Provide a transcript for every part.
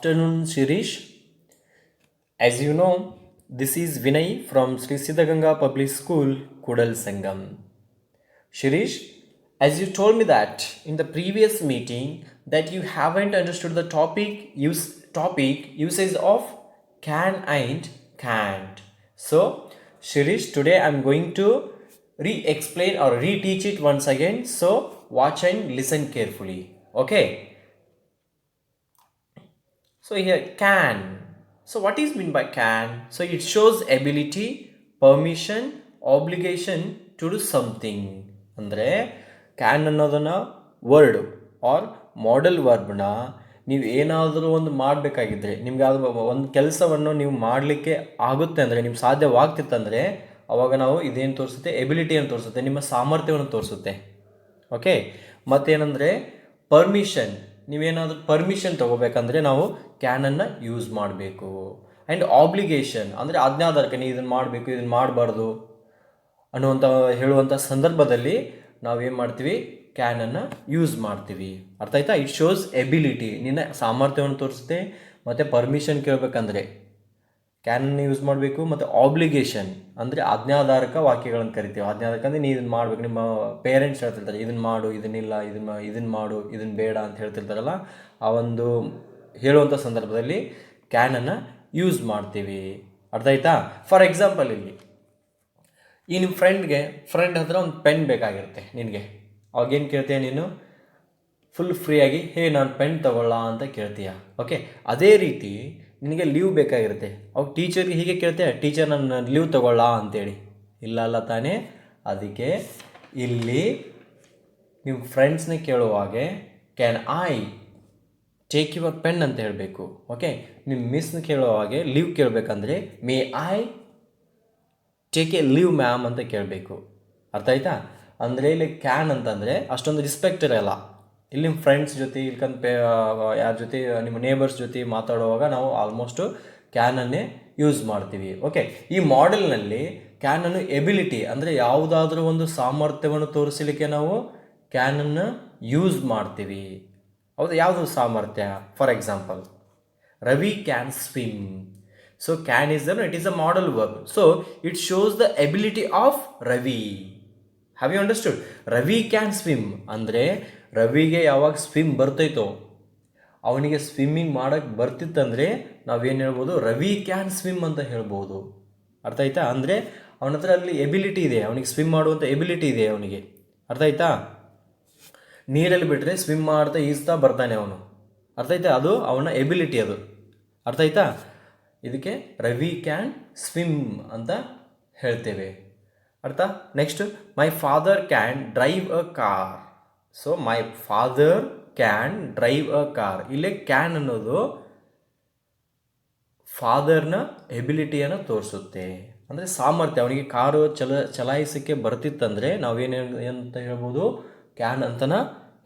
afternoon, Shirish. As you know, this is Vinay from Sri Siddhaganga Public School, Kudal Sangam. Shirish, as you told me that in the previous meeting that you haven't understood the topic usage of can and can't. So, Shirish, today I'm going to re-explain or re-teach it once again. So, watch and listen carefully. Okay. So here can. So what is mean by can? So it shows ability, permission, obligation to do something. ಅಂದರೆ can ಅನ್ನೋದನ್ನ word or model ವರ್ಬ್ನ ನೀವು ಏನಾದರೂ ಒಂದು ಮಾಡಬೇಕಾಗಿದ್ರೆ ನಿಮ್ಗೆ ಅದು ಒಂದು ಕೆಲಸವನ್ನು ನೀವು ಮಾಡಲಿಕ್ಕೆ ಆಗುತ್ತೆ ಅಂದರೆ ನಿಮ್ಗೆ ಸಾಧ್ಯವಾಗ್ತಿತ್ತಂದರೆ ಅವಾಗ ನಾವು ಇದೇನು ತೋರಿಸುತ್ತೆ, ಎಬಿಲಿಟಿಯನ್ನು ತೋರಿಸುತ್ತೆ, ನಿಮ್ಮ ಸಾಮರ್ಥ್ಯವನ್ನು ತೋರಿಸುತ್ತೆ. ಓಕೆ, ಮತ್ತೇನೆಂದರೆ ಪರ್ಮಿಷನ್, ನೀವೇನಾದರೂ ಪರ್ಮಿಷನ್ ತೊಗೋಬೇಕಂದ್ರೆ ನಾವು ಕ್ಯಾನನ್ನು ಯೂಸ್ ಮಾಡಬೇಕು. ಆ್ಯಂಡ್ ಆಬ್ಲಿಗೇಷನ್ ಅಂದರೆ ಆಜ್ಞಾಧಾರಕ, ನೀವು ಇದನ್ನು ಮಾಡಬೇಕು, ಇದನ್ನು ಮಾಡಬಾರ್ದು ಅನ್ನುವಂಥ ಹೇಳುವಂಥ ಸಂದರ್ಭದಲ್ಲಿ ನಾವೇನು ಮಾಡ್ತೀವಿ, ಕ್ಯಾನನ್ನು ಯೂಸ್ ಮಾಡ್ತೀವಿ. ಅರ್ಥ ಆಯ್ತಾ? ಇಟ್ ಶೋಸ್ ಎಬಿಲಿಟಿ, ನಿನ್ನ ಸಾಮರ್ಥ್ಯವನ್ನು ತೋರಿಸುತ್ತೆ. ಮತ್ತು ಪರ್ಮಿಷನ್ ಕೇಳಬೇಕಂದ್ರೆ ಕ್ಯಾನನ್ನು ಯೂಸ್ ಮಾಡಬೇಕು. ಮತ್ತು ಆಬ್ಲಿಗೇಷನ್ ಅಂದರೆ ಆಜ್ಞಾಧಾರಕ ವಾಕ್ಯಗಳನ್ನು ಕರಿತೀವಿ. ಆಜ್ಞಾಧಾರಕ ಅಂದರೆ ನೀವು ಇದನ್ನು ಮಾಡಬೇಕು, ನಿಮ್ಮ ಪೇರೆಂಟ್ಸ್ ಹೇಳ್ತಿರ್ತಾರೆ ಇದನ್ನು ಮಾಡು, ಇದನ್ನಿಲ್ಲ, ಇದನ್ನು ಮಾಡು, ಇದನ್ನು ಬೇಡ ಅಂತ ಹೇಳ್ತಿರ್ತಾರಲ್ಲ, ಆ ಒಂದು ಹೇಳುವಂಥ ಸಂದರ್ಭದಲ್ಲಿ ಕ್ಯಾನನ್ನು ಯೂಸ್ ಮಾಡ್ತೀವಿ. ಅರ್ಥ ಆಯ್ತಾ? ಫಾರ್ ಎಕ್ಸಾಂಪಲ್ ಇಲ್ಲಿ ಈ ನಿಮ್ಮ ಫ್ರೆಂಡ್ ಹತ್ರ ಒಂದು ಪೆನ್ ಬೇಕಾಗಿರುತ್ತೆ ನಿನಗೆ. ಅವಾಗೇನು ಕೇಳ್ತೀಯ ನೀನು? ಫುಲ್ ಫ್ರೀಯಾಗಿ ನಾನು ಪೆನ್ ತಗೊಳ್ಳ ಅಂತ ಕೇಳ್ತೀಯ. ಓಕೆ, ಅದೇ ರೀತಿ ನಿನಗೆ ಲೀವ್ ಬೇಕಾಗಿರುತ್ತೆ. ಅವಾಗ ಟೀಚರ್ಗೆ ಹೀಗೆ ಕೇಳ್ತೀಯ, ಟೀಚರ್ ನನ್ನ ಲೀವ್ ತಗೊಳ್ಳ ಅಂತೇಳಿ. ಇಲ್ಲ ತಾನೇ. ಅದಕ್ಕೆ ಇಲ್ಲಿ ನಿಮ್ಮ ಫ್ರೆಂಡ್ಸ್ನ ಕೇಳುವಾಗೆ can I take your pen ಅಂತ ಹೇಳಬೇಕು. ಓಕೆ, ನಿಮ್ಮ ಮಿಸ್ನ ಕೇಳುವಾಗೆ ಲೀವ್ ಕೇಳಬೇಕಂದ್ರೆ may I take a leave ma'am ಅಂತ ಕೇಳಬೇಕು. ಅರ್ಥ ಆಯ್ತಾ? ಅಂದರೆ ಇಲ್ಲಿ ಕ್ಯಾನ್ ಅಂತಂದರೆ ಅಷ್ಟೊಂದು ರೆಸ್ಪೆಕ್ಟ್ ಇರಲ್ಲ. ಇಲ್ಲಿ ನಿಮ್ಮ ಫ್ರೆಂಡ್ಸ್ ಜೊತೆ ಇಲ್ಕಂತ ಯಾರ ಜೊತೆ, ನಿಮ್ಮ ನೇಬರ್ಸ್ ಜೊತೆ ಮಾತಾಡುವಾಗ ನಾವು ಆಲ್ಮೋಸ್ಟು ಕ್ಯಾನನ್ನೇ ಯೂಸ್ ಮಾಡ್ತೀವಿ. ಓಕೆ, ಈ ಮಾಡೆಲ್ನಲ್ಲಿ ಕ್ಯಾನನ್ನು ಎಬಿಲಿಟಿ ಅಂದರೆ ಯಾವುದಾದ್ರೂ ಒಂದು ಸಾಮರ್ಥ್ಯವನ್ನು ತೋರಿಸಲಿಕ್ಕೆ ನಾವು ಕ್ಯಾನನ್ನು ಯೂಸ್ ಮಾಡ್ತೀವಿ. ಹೌದು, ಯಾವುದು ಸಾಮರ್ಥ್ಯ? For example, Ravi can swim. So can is it is a modal verb. So it shows the ability of Ravi. Have you understood? Ravi can swim ಅಂದರೆ ರವಿಗೆ ಯಾವಾಗ ಸ್ವಿಮ್ ಬರ್ತೈತೋ, ಅವನಿಗೆ ಸ್ವಿಮ್ಮಿಂಗ್ ಮಾಡೋಕ್ಕೆ ಬರ್ತಿತ್ತಂದರೆ ನಾವೇನು ಹೇಳ್ಬೋದು, ರವಿ ಕ್ಯಾನ್ ಸ್ವಿಮ್ ಅಂತ ಹೇಳ್ಬೋದು. ಅರ್ಥ ಆಯ್ತಾ? ಅಂದರೆ ಅವನ ಹತ್ರ ಅಲ್ಲಿ ಎಬಿಲಿಟಿ ಇದೆ, ಅವನಿಗೆ ಸ್ವಿಮ್ ಮಾಡುವಂಥ ಎಬಿಲಿಟಿ ಇದೆ ಅವನಿಗೆ. ಅರ್ಥ ಆಯ್ತಾ? ನೀರಲ್ಲಿ ಬಿಟ್ಟರೆ ಸ್ವಿಮ್ ಮಾಡ್ತಾ ಈಜ್ತಾ ಬರ್ತಾನೆ ಅವನು. ಅರ್ಥ ಆಯ್ತಾ? ಅದು ಅವನ ಎಬಿಲಿಟಿ ಅದು. ಅರ್ಥ ಆಯ್ತಾ? ಇದಕ್ಕೆ ರವಿ ಕ್ಯಾನ್ ಸ್ವಿಮ್ ಅಂತ ಹೇಳ್ತೇವೆ. ಅರ್ಥ? Next, my father can drive a car. So my father can drive a car. ಇಲ್ಲೇ ಕ್ಯಾನ್ ಅನ್ನೋದು ಫಾದರ್ನ ಎಬಿಲಿಟಿಯನ್ನು ತೋರಿಸುತ್ತೆ, ಅಂದರೆ ಸಾಮರ್ಥ್ಯ. ಅವನಿಗೆ ಕಾರು ಚಲಾಯಿಸೋಕ್ಕೆ ಬರ್ತಿತ್ತಂದರೆ ನಾವೇನು ಅಂತ ಹೇಳ್ಬೋದು, ಕ್ಯಾನ್ ಅಂತನ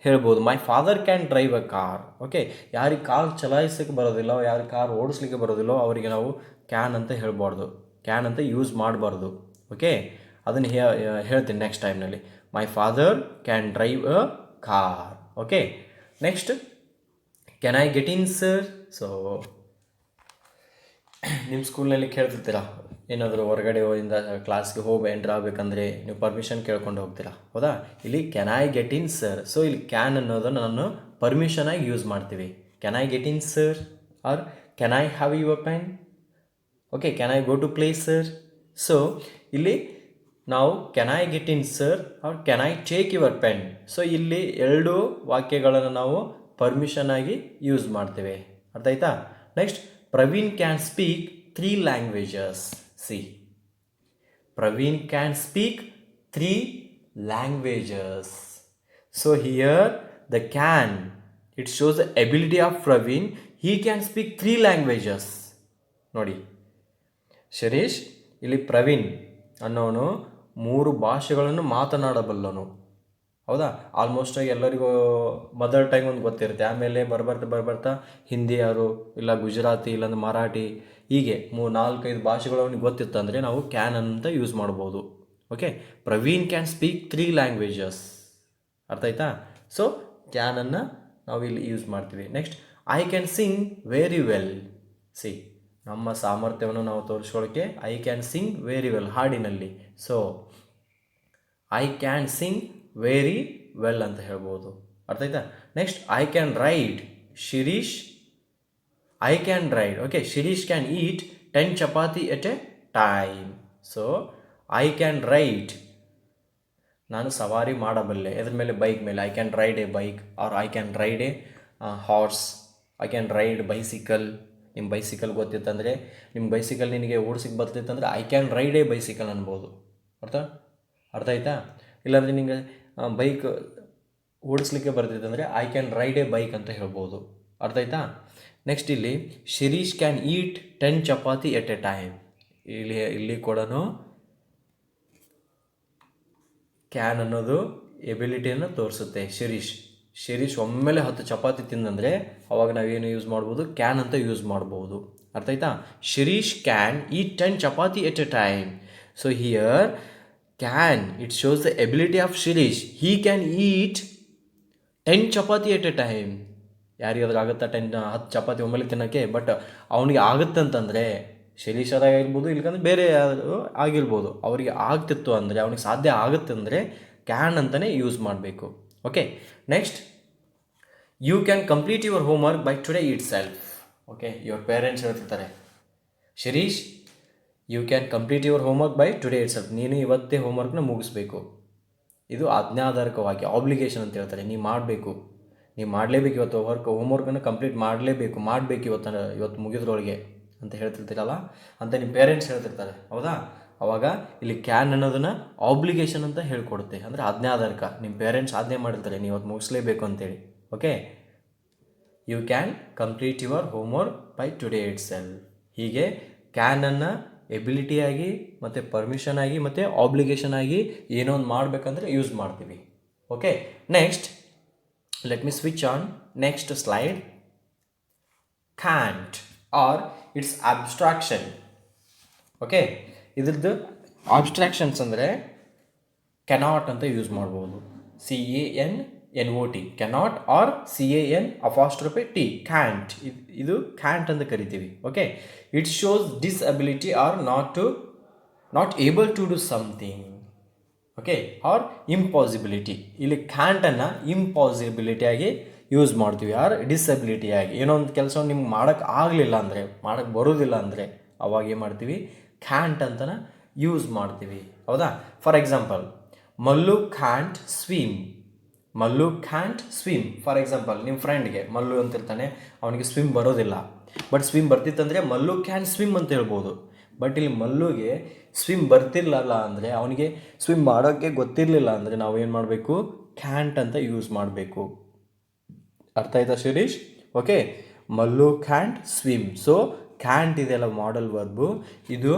ಹೇಳ್ಬೋದು. My father can drive a car. Okay, ಯಾರಿಗೆ ಕಾರ್ ಚಲಾಯಿಸೋಕ್ಕೆ ಬರೋದಿಲ್ಲ, ಯಾರಿಗೆ ಕಾರ್ ಓಡಿಸ್ಲಿಕ್ಕೆ ಬರೋದಿಲ್ಲೋ ಅವರಿಗೆ ನಾವು ಕ್ಯಾನ್ ಅಂತ ಹೇಳ್ಬಾರ್ದು, ಕ್ಯಾನ್ ಅಂತ ಯೂಸ್ ಮಾಡಬಾರ್ದು. ಓಕೆ, ಅದನ್ನು ಹೇಳ್ತೀನಿ ನೆಕ್ಸ್ಟ್ ಟೈಮ್ನಲ್ಲಿ. My father can drive a car. Okay, next, can I get in sir. So ನಿಮ್ಮ ಸ್ಕೂಲ್ನಲ್ಲಿ ಕೇಳ್ತಿರ್ತೀರ, ಏನಾದರೂ ಹೊರಗಡೆ ಇಂದ ಕ್ಲಾಸ್ಗೆ ಹೋಗಿ ಎಂಟ್ರ್ ಆಗಬೇಕಂದ್ರೆ ನೀವು ಪರ್ಮಿಷನ್ ಕೇಳ್ಕೊಂಡು ಹೋಗ್ತೀರಾ, ಹೌದಾ? ಇಲ್ಲಿ can I get in sir. So ಇಲ್ಲಿ ಕ್ಯಾನ್ ಅನ್ನೋದನ್ನು ನಾನು ಪರ್ಮಿಷನಾಗಿ ಯೂಸ್ ಮಾಡ್ತೀವಿ. Can I get in sir or can I have your pen. Okay, can I go to play sir. So ಇಲ್ಲಿ ನಾವು can I get in sir or can I take your pen. So ಇಲ್ಲಿ ಎರಡು ವಾಕ್ಯಗಳನ್ನು ನಾವು permission ಆಗಿ use ಮಾಡ್ತೇವೆ. ಅರ್ಥ ಆಯ್ತಾ? Next, Praveen can speak 3 languages. See, Praveen can speak 3 languages. So here the can, it shows the ability of Praveen. He can speak 3 languages. ನೋಡಿ ಶಿರೀಶ್, ಇಲ್ಲಿ ಪ್ರವೀಣ್ ಅನ್ನೋನು 3 ಭಾಷೆಗಳನ್ನು ಮಾತನಾಡಬಲ್ಲನು. ಹೌದಾ? ಆಲ್ಮೋಸ್ಟ್ ಎಲ್ಲರಿಗೂ ಮದರ್ ಟಂಗ್ ಒಂದು ಗೊತ್ತಿರುತ್ತೆ. ಆಮೇಲೆ ಬರ್ಬರ್ತಾ ಹಿಂದಿ ಯಾರು, ಇಲ್ಲ ಗುಜರಾತಿ, ಇಲ್ಲಾಂದ್ರೆ ಮರಾಠಿ, ಹೀಗೆ 3-4-5 ಭಾಷೆಗಳು ಅವನಿಗೆ ಗೊತ್ತಿತ್ತು ಅಂದರೆ ನಾವು ಕ್ಯಾನ್ ಅಂತ ಯೂಸ್ ಮಾಡ್ಬೋದು. Okay, Praveen can speak 3 languages. ಅರ್ಥ ಆಯ್ತಾ? ಸೊ ಕ್ಯಾನನ್ನು ನಾವು ಇಲ್ಲಿ ಯೂಸ್ ಮಾಡ್ತೀವಿ. Next, I can sing very well. See, ನಮ್ಮ ಸಾಮರ್ಥ್ಯವನ್ನು ನಾವು ತೋರಿಸ್ಕೊಳ್ಳೋಕ್ಕೆ I can sing very well ಹಾಡಿನಲ್ಲಿ. So I can sing very well ಅಂತ ಹೇಳ್ಬೋದು. ಅರ್ಥ ಆಯ್ತಾ? Next I can ride. Shirish I can ride. Okay, Shirish can eat 10 chapati at a time. So I can ride, ನಾನು ಸವಾರಿ ಮಾಡಬಲ್ಲೆ. ಎದ್ರ ಮೇಲೆ? ಬೈಕ್ ಮೇಲೆ. I can ride a bike or I can ride a horse. I can ride bicycle. ನಿಮ್ಮ bicycle ಗೊತ್ತಿತ್ತಂದರೆ, ನಿಮ್ಮ bicycle ನಿನಗೆ ಓಡಿಸಿಕ್ಕೆ ಬರ್ತಿತ್ತಂದರೆ I can ride a bicycle ಅನ್ಬೋದು. ಅರ್ಥ ಆಯ್ತಾ? ಇಲ್ಲಾಂದರೆ ನಿಮಗೆ ಬೈಕ್ ಓಡಿಸ್ಲಿಕ್ಕೆ ಬರ್ತಿತ್ತಂದರೆ I can ride a bike ಅಂತ ಹೇಳ್ಬೋದು. ಅರ್ಥ ಆಯ್ತಾ? ನೆಕ್ಸ್ಟ್ ಇಲ್ಲಿ Shirish can eat 10 chapati at a time. ಇಲ್ಲಿ ಕೂಡ ಕ್ಯಾನ್ ಅನ್ನೋದು ಎಬಿಲಿಟಿಯನ್ನು ತೋರಿಸುತ್ತೆ. ಶಿರೀಶ್ ಒಮ್ಮೆಲೆ 10 ಚಪಾತಿ ತಿಂದಂದರೆ ಅವಾಗ ನಾವೇನು ಯೂಸ್ ಮಾಡ್ಬೋದು? ಕ್ಯಾನ್ ಅಂತ ಯೂಸ್ ಮಾಡ್ಬೋದು. ಅರ್ಥ ಆಯ್ತಾ? Shirish can eat 10 chapati at a time. So here can, it shows the ability of Shirish. He can eat 10 chapati at a time. ಯಾರಿಗಾದ್ರೂ ಆಗುತ್ತಾ 10 ಚಪಾತಿ ಒಮ್ಮೆಲೆ ತಿನ್ನೋಕ್ಕೆ? ಬಟ್ ಅವನಿಗೆ ಆಗುತ್ತೆ ಅಂತಂದರೆ, ಶಿರೀಶ್ ಆಗಿರ್ಬೋದು, ಇಲ್ಕಂದ್ರೆ ಬೇರೆ ಯಾರು ಆಗಿರ್ಬೋದು, ಅವರಿಗೆ ಆಗ್ತಿತ್ತು ಅಂದರೆ, ಅವನಿಗೆ ಸಾಧ್ಯ ಆಗುತ್ತೆ ಅಂದರೆ ಕ್ಯಾನ್ ಅಂತಲೇ ಯೂಸ್ ಮಾಡಬೇಕು. Okay, next you can complete your homework by today itself. Okay, your parents ಹೇಳ್ತಿರ್ತಾರೆ, Shirish you can complete your homework by today itself. ನೀನು ಇವತ್ತೇ ಹೋಮ್ವರ್ಕ್ನ ಮುಗಿಸ್ಬೇಕು. ಇದು ಆಜ್ಞಾಧಾರಕವಾಗಿ ಆಬ್ಲಿಗೇಷನ್ ಅಂತ ಹೇಳ್ತಾರೆ. ನೀವು ಮಾಡಲೇಬೇಕು ಇವತ್ತು ಹೋಮ್ವರ್ಕನ್ನು ಕಂಪ್ಲೀಟ್ ಮಾಡಲೇಬೇಕು ಇವತ್ತು ಮುಗಿದ್ರೊಳಗೆ ಅಂತ ಹೇಳ್ತಿರ್ತೀರಲ್ಲ, ಅಂತ ನಿಮ್ಮ ಪೇರೆಂಟ್ಸ್ ಹೇಳ್ತಿರ್ತಾರೆ, ಹೌದಾ? ಅವಾಗ ಇಲ್ಲಿ ಕ್ಯಾನ್ ಅನ್ನೋದನ್ನು ಆಬ್ಲಿಗೇಷನ್ ಅಂತ ಹೇಳ್ಕೊಡುತ್ತೆ. ಅಂದರೆ ಆಜ್ಞಾಧಾರಕ. ನಿಮ್ಮ ಪೇರೆಂಟ್ಸ್ ಆಜ್ಞೆ ಮಾಡಿರ್ತಾರೆ ನೀವು ಇವತ್ತು ಮುಗಿಸ್ಲೇಬೇಕು ಅಂತೇಳಿ. Okay, you can complete your homework by today itself. ಹೀಗೆ ಕ್ಯಾನನ್ನು ಎಬಿಲಿಟಿಯಾಗಿ ಮತ್ತು ಪರ್ಮಿಷನ್ ಆಗಿ ಮತ್ತು ಆಬ್ಲಿಗೇಷನ್ ಆಗಿ ಏನೋ ಒಂದು ಮಾಡಬೇಕಂದ್ರೆ ಯೂಸ್ ಮಾಡ್ತೀವಿ. Okay, next let me switch on next slide. Can't or its abstraction. Okay, ಇದ್ರದ್ದು ಆಬ್ಸ್ಟ್ರಾಕ್ಷನ್ಸ್ ಅಂದರೆ ಕೆನಾಟ್ ಅಂತ ಯೂಸ್ ಮಾಡ್ಬೋದು. CANNOT, cannot or CAN''T, can't. ಇದು ಕ್ಯಾಂಟ್ ಅಂತ ಕರಿತೀವಿ. Okay, it shows disability or not able to do something. Okay, or impossibility. ಇಲ್ಲಿ ಕ್ಯಾಂಟನ್ನು ಇಂಪಾಸಿಬಿಲಿಟಿಯಾಗಿ use ಮಾಡ್ತೀವಿ, ಆರ್ ಡಿಸಬಿಲಿಟಿಯಾಗಿ. ಏನೋ ಒಂದು ಕೆಲಸವನ್ನು ನಿಮ್ಗೆ ಮಾಡೋಕ್ಕೆ ಬರೋದಿಲ್ಲ ಅಂದರೆ ಅವಾಗ ಏನು ಮಾಡ್ತೀವಿ? ಕ್ಯಾಂಟ್ ಅಂತನ ಯೂಸ್ ಮಾಡ್ತೀವಿ, ಹೌದಾ? For example, Mallu can't swim. For example, ನಿಮ್ಮ ಫ್ರೆಂಡ್ಗೆ ಮಲ್ಲು ಅಂತಿರ್ತಾನೆ, ಅವನಿಗೆ ಸ್ವಿಮ್ ಬರೋದಿಲ್ಲ. ಬಟ್ ಸ್ವಿಮ್ ಬರ್ತಿತ್ತಂದರೆ ಮಲ್ಲು ಕ್ಯಾನ್ ಸ್ವಿಮ್ ಅಂತ ಹೇಳ್ಬೋದು. ಬಟ್ ಇಲ್ಲಿ ಮಲ್ಲುಗೆ ಸ್ವಿಮ್ ಬರ್ತಿರ್ಲಿಲ್ಲ ಅಂದರೆ, ಅವನಿಗೆ ಸ್ವಿಮ್ ಮಾಡೋಕ್ಕೆ ಗೊತ್ತಿರಲಿಲ್ಲ ಅಂದರೆ ನಾವು ಏನು ಮಾಡಬೇಕು? ಕ್ಯಾಂಟ್ ಅಂತ ಯೂಸ್ ಮಾಡಬೇಕು. ಅರ್ಥ ಆಯ್ತಾ Shirish? Okay, Mallu can't swim. So can't ಇದೆಲ್ಲ ಮಾಡಲ್ ವರ್ಬು. ಇದು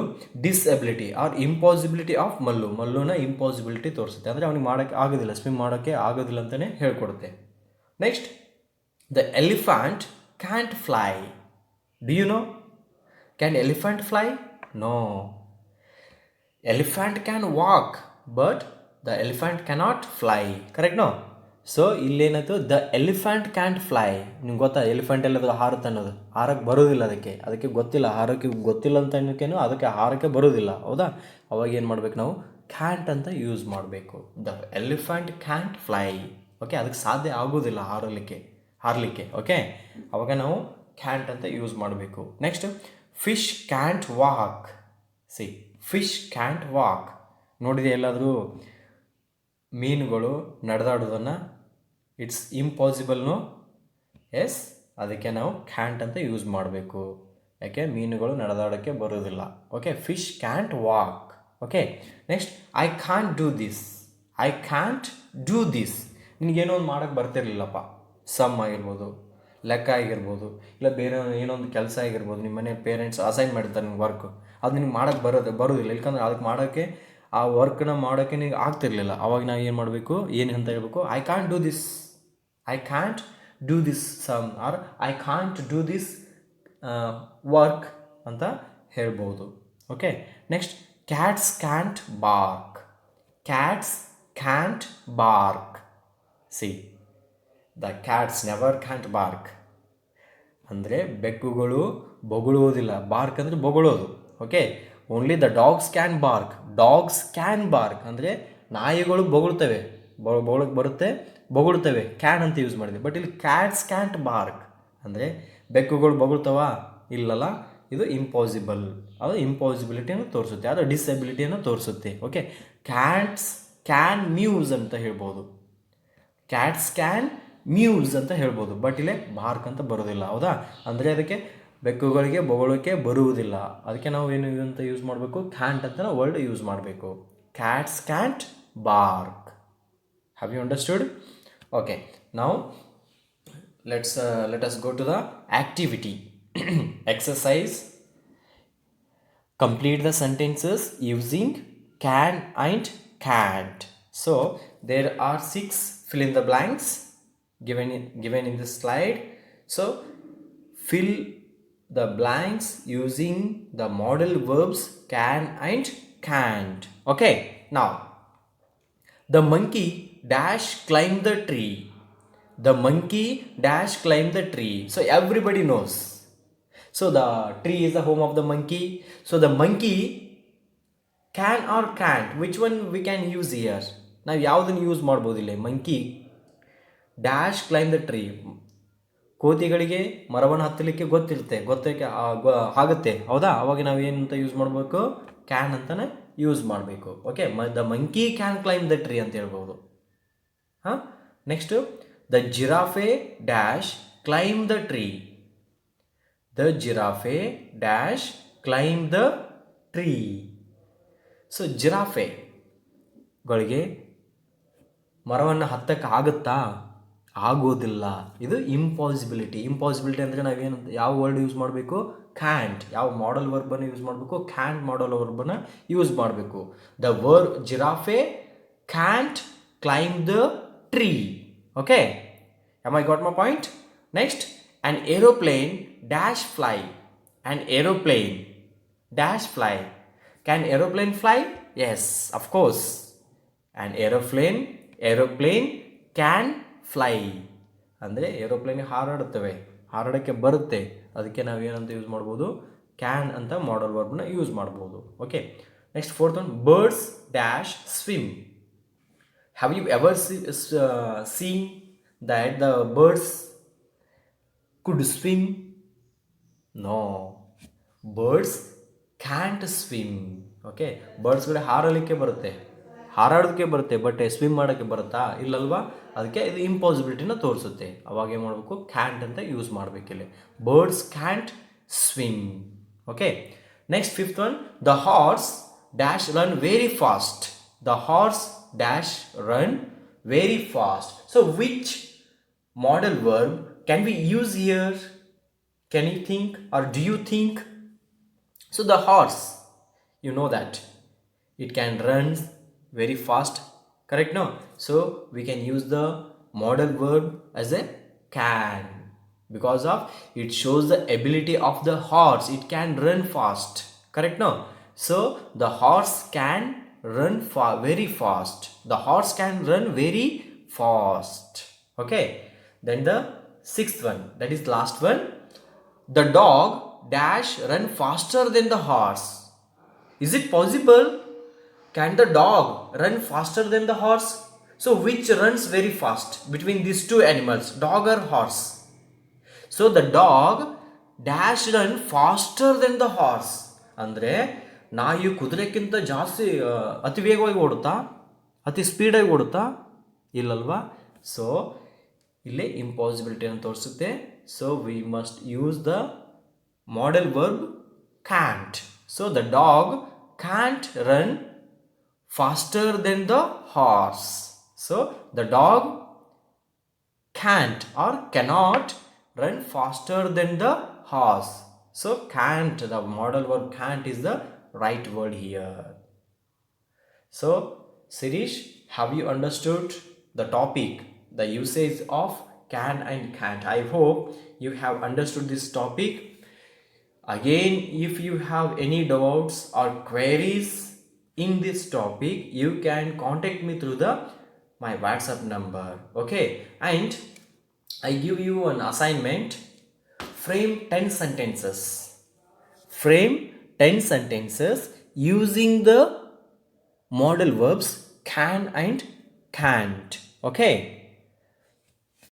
ಡಿಸಬಿಲಿಟಿ ಆರ್ ಇಂಪಾಸಿಬಿಲಿಟಿ ಆಫ್ ಮಲ್ಲುನ ಇಂಪಾಸಿಬಿಲಿಟಿ ತೋರಿಸುತ್ತೆ. ಅಂದರೆ ಅವನಿಗೆ ಮಾಡೋಕ್ಕೆ ಆಗೋದಿಲ್ಲ, ಸ್ವಿಮ್ ಮಾಡೋಕ್ಕೆ ಆಗೋದಿಲ್ಲ ಅಂತಲೇ ಹೇಳ್ಕೊಡುತ್ತೆ. Next, the elephant can't fly. Do you know? Can elephant fly? No. Elephant can walk, but the elephant cannot fly. Correct, no? So ಇಲ್ಲೇನಾಯ್ತು? The elephant can't fly. ನಿಮ್ಗೆ ಗೊತ್ತಾ ಎಲಿಫೆಂಟ್ ಎಲ್ಲಾದರೂ ಹಾರುತ್ತೆ ಅನ್ನೋದು? ಹಾರಕ್ಕೆ ಬರೋದಿಲ್ಲ, ಅದಕ್ಕೆ ಗೊತ್ತಿಲ್ಲ, ಹಾರೋಕ್ಕೆ ಗೊತ್ತಿಲ್ಲ ಅಂತ ಅನ್ನೋಕ್ಕೇನು, ಅದಕ್ಕೆ ಹಾರಕ್ಕೆ ಬರೋದಿಲ್ಲ, ಹೌದಾ? ಅವಾಗ ಏನು ಮಾಡ್ಬೇಕು ನಾವು? ಕ್ಯಾಂಟ್ ಅಂತ ಯೂಸ್ ಮಾಡಬೇಕು. The elephant can't fly. Okay, ಅದಕ್ಕೆ ಸಾಧ್ಯ ಆಗೋದಿಲ್ಲ ಹಾರಲಿಕ್ಕೆ. ಓಕೆ, ಅವಾಗ ನಾವು ಕ್ಯಾಂಟ್ ಅಂತ ಯೂಸ್ ಮಾಡಬೇಕು. Next, fish can't walk. Fish can't walk. ನೋಡಿದೆ ಎಲ್ಲಾದರೂ ಮೀನುಗಳು ನಡೆದಾಡೋದನ್ನು? ಇಟ್ಸ್ ಇಂಪಾಸಿಬಲ್ನು. ಎಸ್, ಅದಕ್ಕೆ ನಾವು ಕ್ಯಾಂಟ್ ಅಂತ ಯೂಸ್ ಮಾಡಬೇಕು. ಯಾಕೆ? ಮೀನುಗಳು ನಡೆದಾಡೋಕ್ಕೆ ಬರೋದಿಲ್ಲ. Okay, fish can't walk. Okay, next, I can't do this. ನಿನಗೇನೋ ಒಂದು ಮಾಡೋಕ್ಕೆ ಬರ್ತಿರ್ಲಿಲ್ಲಪ್ಪ. ಸಮ್ ಆಗಿರ್ಬೋದು, ಲೆಕ್ಕ ಆಗಿರ್ಬೋದು, ಇಲ್ಲ ಬೇರೆ ಏನೋ ಒಂದು ಕೆಲಸ ಆಗಿರ್ಬೋದು. ನಿಮ್ಮ ಮನೆ ಪೇರೆಂಟ್ಸ್ ಅಸೈನ್ ಮಾಡಿರ್ತಾರೆ ನಿಮ್ಗೆ ವರ್ಕ್, ಅದು ನಿಮ್ಗೆ ಮಾಡೋಕ್ಕೆ ಬರೋದಿಲ್ಲ. ಯಾಕಂದ್ರೆ ಅದಕ್ಕೆ ಮಾಡೋಕ್ಕೆ, ಆ ವರ್ಕ್ನ ಮಾಡೋಕ್ಕೆ ನಿಮಗೆ ಆಗ್ತಿರ್ಲಿಲ್ಲ. ಅವಾಗ ನಾವು ಏನು ಮಾಡಬೇಕು? ಏನು ಅಂತ ಹೇಳ್ಬೇಕು? I can't do this some or I can't do this work ಅಂತ ಹೇಳ್ಬೋದು. Okay, next, cats can't bark. See, the cats never can't bark. ಅಂದರೆ ಬೆಕ್ಕುಗಳು ಬೊಗಳುವುದಿಲ್ಲ. ಬಾರ್ಕ್ ಅಂದರೆ ಬೊಗಳೋದು. Okay, only the dogs can bark. Dogs can bark ಅಂದರೆ ನಾಯಿಗಳು ಬೊಗಳ್ತವೆ, ಬೊಗಳಕ್ಕೆ ಬರುತ್ತೆ, ಬೊಗಳ್ತವೆ, ಕ್ಯಾನ್ ಅಂತ ಯೂಸ್ ಮಾಡಿದೆ. ಬಟ್ ಇಲ್ಲಿ ಕ್ಯಾಟ್ಸ್ ಕ್ಯಾಂಟ್ ಬಾರ್ಕ್ ಅಂದರೆ ಬೆಕ್ಕುಗಳು ಬೊಗಳ್ತವ? ಇಲ್ಲಲ್ಲ, ಇದು ಇಂಪಾಸಿಬಲ್. ಅದು ಇಂಪಾಸಿಬಿಲಿಟಿಯನ್ನು ತೋರಿಸುತ್ತೆ, ಅದು ಡಿಸೆಬಿಲಿಟಿಯನ್ನು ತೋರಿಸುತ್ತೆ. ಓಕೆ, ಕ್ಯಾಟ್ಸ್ ಕ್ಯಾನ್ ಮ್ಯೂಸ್ ಅಂತ ಹೇಳ್ಬೋದು, ಕ್ಯಾಟ್ಸ್ ಕ್ಯಾನ್ ಮ್ಯೂಸ್ ಅಂತ ಹೇಳ್ಬೋದು. ಬಟ್ ಇಲ್ಲೇ ಬಾರ್ಕ್ ಅಂತ ಬರೋದಿಲ್ಲ. ಹೌದಾ? ಅಂದರೆ ಅದಕ್ಕೆ ಬೆಕ್ಕುಗಳಿಗೆ ಬೊಗಳೋಕ್ಕೆ ಬರುವುದಿಲ್ಲ. ಅದಕ್ಕೆ ನಾವು ಏನು ಅಂತ ಯೂಸ್ ಮಾಡಬೇಕು? ಕ್ಯಾಂಟ್ ಅಂತ ವರ್ಡ್ ಯೂಸ್ ಮಾಡಬೇಕು. Cats can't bark. Have you understood? Okay, ನಾವು let us go to the activity. Exercise. Complete the sentences using can and can't. So there are 6 fill in the blanks given in this slide. So fill the blanks using the modal verbs can and can't. Okay, now the monkey dash climbed the tree. The monkey dash climbed the tree. So everybody knows. So the tree is the home of the monkey. So the monkey can or can't. Which one we can use here? ನಾವು ಯಾವುದನ್ನು use ಮಾಡ್ಬೋದಿಲ್ಲ? Monkey dash climb the tree. ಕೋತಿಗಳಿಗೆ ಮರವನ್ನು ಹತ್ತಲಿಕ್ಕೆ ಆಗುತ್ತೆ, ಹೌದಾ? ಅವಾಗ ನಾವು ಏನು ಅಂತ ಯೂಸ್ ಮಾಡಬೇಕು? ಕ್ಯಾನ್ ಅಂತಾನೆ ಯೂಸ್ ಮಾಡಬೇಕು. Okay, the monkey can climb the tree ಅಂತ ಹೇಳ್ಬೋದು. ಹಾಂ, next the giraffe dash climb the tree. The giraffe dash climb the tree. So ಜಿರಾಫೆಗಳಿಗೆ ಮರವನ್ನು ಹತ್ತಕ್ಕೆ ಆಗುತ್ತಾ? ಆಗೋದಿಲ್ಲ. ಇದು ಇಂಪಾಸಿಬಿಲಿಟಿ. ಇಂಪಾಸಿಬಿಲಿಟಿ ಅಂದರೆ ನಾವೇನು, ಯಾವ ವರ್ಡ್ ಯೂಸ್ ಮಾಡಬೇಕು? ಕ್ಯಾಂಟ್. ಯಾವ ಮಾಡಲ್ ವರ್ಬನ್ನು ಯೂಸ್ ಮಾಡಬೇಕು? ಕ್ಯಾಂಟ್ ಮಾಡಲ್ ವರ್ಬನ್ನು ಯೂಸ್ ಮಾಡಬೇಕು. The giraffe can't climb the tree. Okay, am I got my point? Next, an aeroplane dash fly. An aeroplane dash fly. Can aeroplane fly? Yes, of course. An aeroplane can fly. ಅಂದರೆ aeroplane ಹಾರಾಡೋಕ್ಕೆ ಬರುತ್ತೆ. ಅದಕ್ಕೆ ನಾವು ಏನಂತ use ಮಾಡ್ಬೋದು? Can ಅಂತ ಮಾಡಲ್ ವರ್ಬ್ನ use ಮಾಡ್ಬೋದು. Okay, next 4th one, birds dash swim. Have you ever seen that the birds could swim? No, birds can't swim. Okay, ಬರ್ಡ್ಸ್ಗಳು ಹಾರಾಡೋದಕ್ಕೆ ಬರುತ್ತೆ, but swim ಮಾಡೋಕ್ಕೆ ಬರುತ್ತಾ? ಇಲ್ಲಲ್ವಾ? ಅದಕ್ಕೆ ಇದು ಇಂಪಾಸಿಬಿಲಿಟಿನ ತೋರಿಸುತ್ತೆ. ಅವಾಗ ಏನು ಮಾಡಬೇಕು? ಕ್ಯಾಂಟ್ ಅಂತ ಯೂಸ್ ಮಾಡಬೇಕಿಲ್ಲಿ. Birds can't swim. Okay, next 5th one, the horse dash run very fast. The horse dash run very fast. So which modal verb can we use here? Can you think, or do you think? So the horse, you know that it can run very fast, correct? No, so we can use the modal verb as a can, because of it shows the ability of the horse. It can run fast, correct? No, so the horse can run very fast. The horse can run very fast. Okay, then the 6th one, that is last one, the dog dash run faster than the horse. Is it possible? Can the dog run faster than the horse? So which runs very fast between these two animals, dog or horse? So the dog dash run faster than the horse. ಅಂದರೆ ನಾಯಿ ಕುದುರೆಕ್ಕಿಂತ ಜಾಸ್ತಿ ಅತಿ ವೇಗವಾಗಿ ಓಡುತ್ತಾ? ಅತಿ ಸ್ಪೀಡಾಗಿ ಓಡುತ್ತಾ? ಇಲ್ಲಲ್ವಾ? So ಇಲ್ಲೇ ಇಂಪಾಸಿಬಿಲಿಟಿಯನ್ನು ತೋರಿಸುತ್ತೆ. So we must use the model verb can't. So the dog can't run faster than the horse. So the dog can't or cannot run faster than the horse. So can't, the modal verb can't is the right word here. So Sirish, have you understood the topic, the usage of can and can't? I hope you have understood this topic. Again, if you have any doubts or queries in this topic, you can contact me through my WhatsApp number. Okay, and I give you an assignment. frame 10 sentences. Frame 10 sentences using the modal verbs can and can't. Okay.